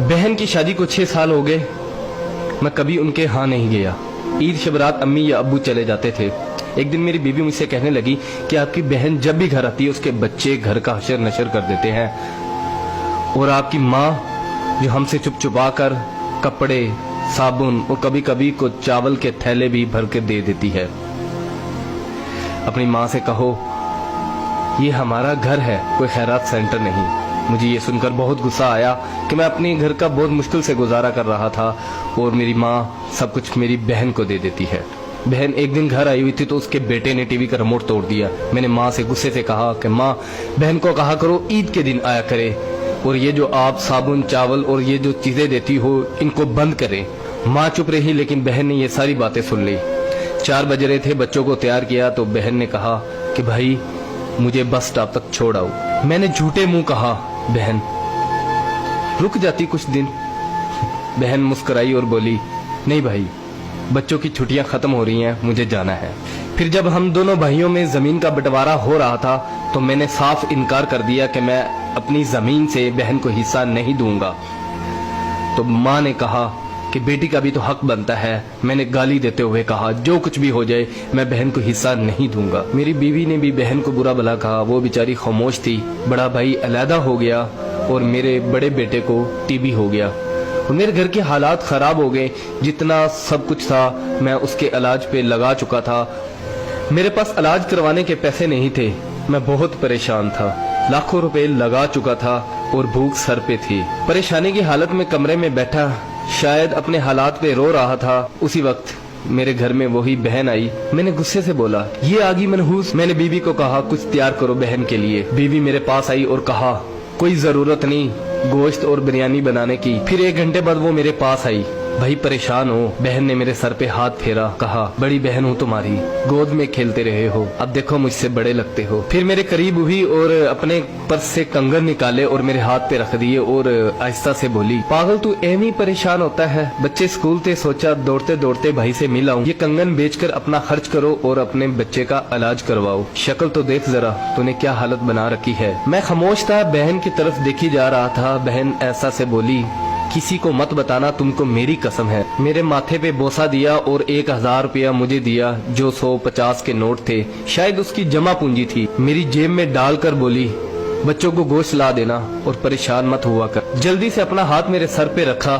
बहन की शादी को 6 साल हो गए, मैं कभी उनके यहाँ नहीं गया। ईद शब रात अम्मी या अब्बू चले जाते थे। एक दिन मेरी बीवी मुझसे कहने लगी कि आपकी बहन जब भी घर आती है उसके बच्चे घर का हशर नशर कर देते हैं, और आपकी माँ जो हमसे चुप चुपा कर कपड़े, साबुन और कभी कभी को चावल के थैले भी भर के दे देती है। अपनी माँ से कहो ये हमारा घर है, कोई खैरात सेंटर नहीं। मुझे ये सुनकर बहुत गुस्सा आया कि मैं अपने घर का बहुत मुश्किल से गुजारा कर रहा था और मेरी माँ सब कुछ मेरी बहन को दे देती है। बहन एक दिन घर आई हुई थी तो उसके बेटे ने टीवी का रिमोट तोड़ दिया। मैंने माँ से गुस्से से कहा कि माँ, बहन को कहा करो ईद के दिन आया करे, और ये जो आप साबुन, चावल और ये जो चीजें देती हो इनको बंद करें। माँ चुप रही, लेकिन बहन ने ये सारी बातें सुन ली। 4 बज रहे थे, बच्चों को तैयार किया तो बहन ने कहा कि भाई मुझे बस स्टॉप तक छोड़ आओ। मैंने झूठे मुंह कहा बहन रुक जाती कुछ दिन। बहन मुस्कुराई और बोली नहीं भाई, बच्चों की छुट्टियां खत्म हो रही हैं, मुझे जाना है। फिर जब हम दोनों भाइयों में जमीन का बंटवारा हो रहा था तो मैंने साफ इनकार कर दिया कि मैं अपनी जमीन से बहन को हिस्सा नहीं दूंगा। तो माँ ने कहा कि बेटी का भी तो हक बनता है। मैंने गाली देते हुए कहा जो कुछ भी हो जाए मैं बहन को हिस्सा नहीं दूंगा। मेरी बीवी ने भी बहन को बुरा भला कहा, वो बेचारी खामोश थी। बड़ा भाई अलहदा हो गया और मेरे बड़े बेटे को टीबी हो गया और मेरे घर के हालात खराब हो गए। जितना सब कुछ था मैं उसके इलाज पे लगा चुका था। मेरे पास इलाज करवाने के पैसे नहीं थे, मैं बहुत परेशान था। लाखों रुपए लगा चुका था और भूख सर पे थी। परेशानी की हालत में कमरे में बैठा शायद अपने हालात पे रो रहा था। उसी वक्त मेरे घर में वही बहन आई। मैंने गुस्से से बोला ये आ गई मनहूस। मैंने बीवी को कहा कुछ तैयार करो बहन के लिए। बीवी मेरे पास आई और कहा कोई जरूरत नहीं गोश्त और बिरयानी बनाने की। फिर 1 घंटे बाद वो मेरे पास आई। भाई परेशान हो। बहन ने मेरे सर पे हाथ फेरा, कहा बड़ी बहन हूँ तुम्हारी, गोद में खेलते रहे हो, अब देखो मुझसे बड़े लगते हो। फिर मेरे करीब हुई और अपने पर्स से कंगन निकाले और मेरे हाथ पे रख दिए और आहिस्ता से बोली पागल तू एवं परेशान होता है, बच्चे स्कूल थे, सोचा दौड़ते दौड़ते भाई से मिल आऊं। ये कंगन बेचकर अपना खर्च करो और अपने बच्चे का इलाज करवाओ। शक्ल तो देख जरा तूने क्या हालत बना रखी है। मैं खामोश था, बहन की तरफ देखी जा रहा था। बहन ऐसा से बोली किसी को मत बताना, तुमको मेरी कसम है। मेरे माथे पे बोसा दिया और 1000 रुपया मुझे दिया जो 150 के नोट थे, शायद उसकी जमा पूंजी थी। मेरी जेब में डालकर बोली बच्चों को गोश्त ला देना और परेशान मत हुआ कर। जल्दी से अपना हाथ मेरे सर पे रखा,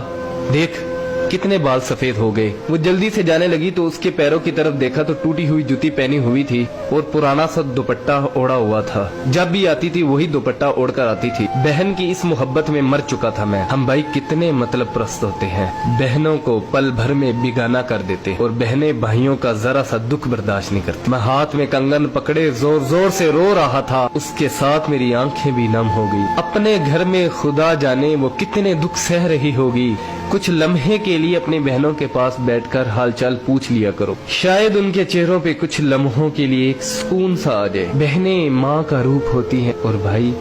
देख कितने बाल सफेद हो गए। वो जल्दी से जाने लगी तो उसके पैरों की तरफ देखा तो टूटी हुई जूती पहनी हुई थी और पुराना सा दुपट्टा ओढ़ा हुआ था। जब भी आती थी वही दुपट्टा ओढ़कर आती थी। बहन की इस मोहब्बत में मर चुका था मैं। हम भाई कितने मतलब प्रस्त होते हैं, बहनों को पल भर में बिगाना कर देते और बहनें भाइयों का जरा सा दुख बर्दाश्त नहीं करती। मैं हाथ में कंगन पकड़े जोर जोर से रो रहा था, उसके साथ मेरी आंखें भी नम हो गई। अपने घर में खुदा जाने वो कितने दुख सह रही होगी। कुछ लम्हे के लिए अपनी बहनों के पास बैठकर हालचाल पूछ लिया करो, शायद उनके चेहरों पे कुछ लम्हों के लिए एक सुकून सा आ जाए। बहनें माँ का रूप होती हैं और भाई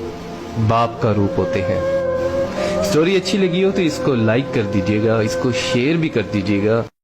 बाप का रूप होते हैं। स्टोरी अच्छी लगी हो तो इसको लाइक कर दीजिएगा, इसको शेयर भी कर दीजिएगा।